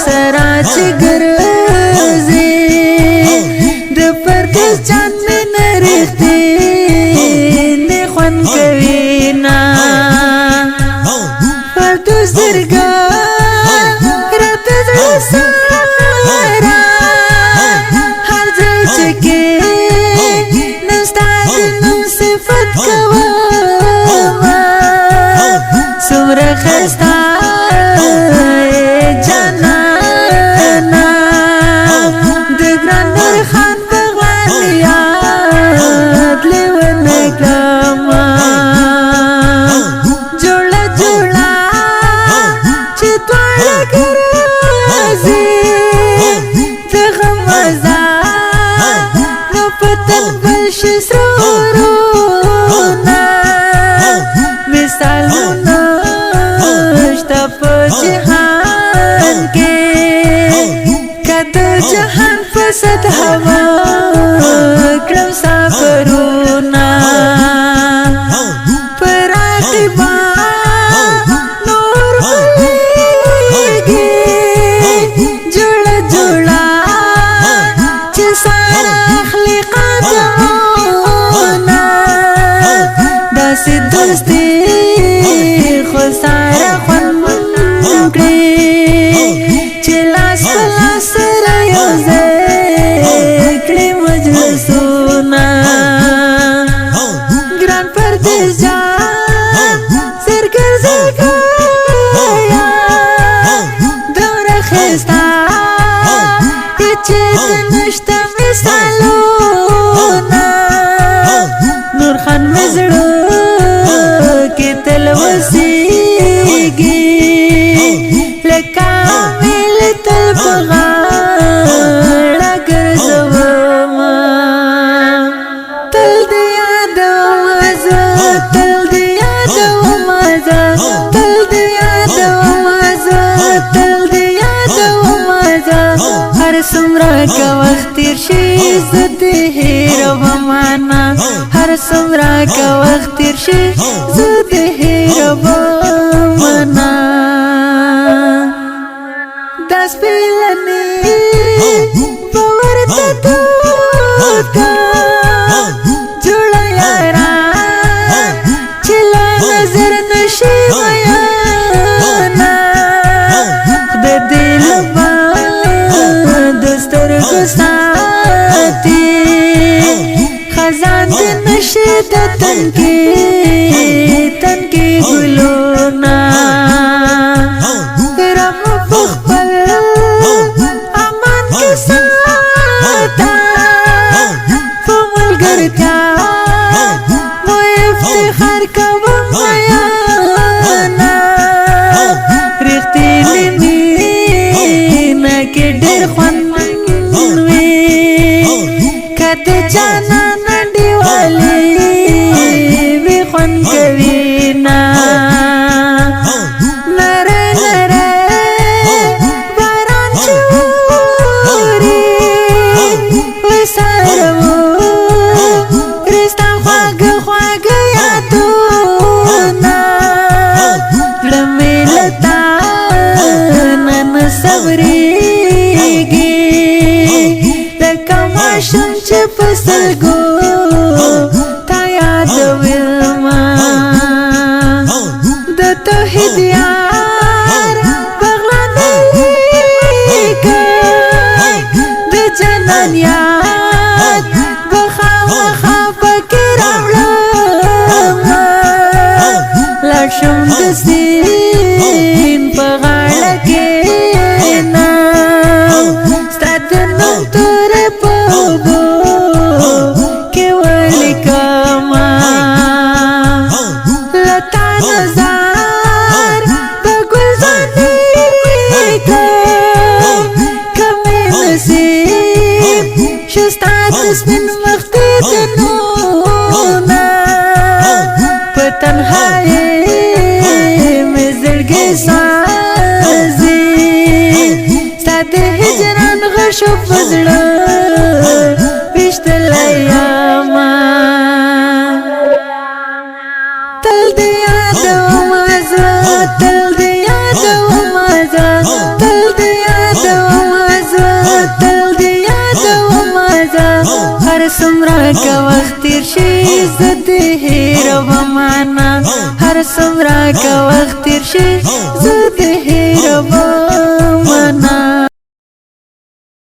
سرا چې ګرځي د پردیس جان مې نرښتینې خوند کوي نا پردیس درګا راته زړه سره هر ځای چې کې نن ستا د نوم صفت کومه څومره ښایسته مثالونه شته په جهان کې که د جهان په سطح کړم سفرونه پر عاقبه نور بلیږي جوړه جوړه چې ساره اخلي قدمونه داسې دوستي خو ساره خوند کړي چې لاس په لاس سره یو ځای کړي مجلسونه ګران پردیس جان زرګر زرګایا دومره ښایسته چې نشته مثالونه نور خان مې زړه کې تل وسیږي لکه مل تل په غاړه ګرځومه تل دې یادومه زه تل دې یادومه زه تل دې یادومه زه تل دې یادومه زه هر څومره که وخت تېر شي زه دې هېرومه هر څومره که وخت تېر شي زه دې هېرومه دا سپېلنې به ورته دود کا جوړه یاره چې له نظر نشي میانه خدای دې له بده سترګو ساتي خزان دې نشي د تنکي ګلونه رب په خپل امان کې ساته په ملګرتیا مو افتخار کوم میانه رښتینې مینه کې ډېر خوند وي که د جانان انډیوالي وي خوند کوي نا نری نری باران چې اوري ورسره رستا خواږه خواږه یادونه زړه مې له تا نه نه صبرېږي لکه ماشوم چې په سترګو تا یادومه د توحید یار بغلان لیکم د جنان یاد به خامخا پکې راوړمه لاړ شم د سیند په غاړه کښېنم ستا د نوم تورې په اوبو کې ولیکمه له تا نظر د ګلزارې کوم که مې نصیب شو ستا د سپین مخته دنونه په تنهایۍ مې زړګی سازي ستا د هجران غشو په زړه ویشتلی یمه تل دې یادومه زه تل دې یادومه زه تل دې سمرا کا وقت تیر شي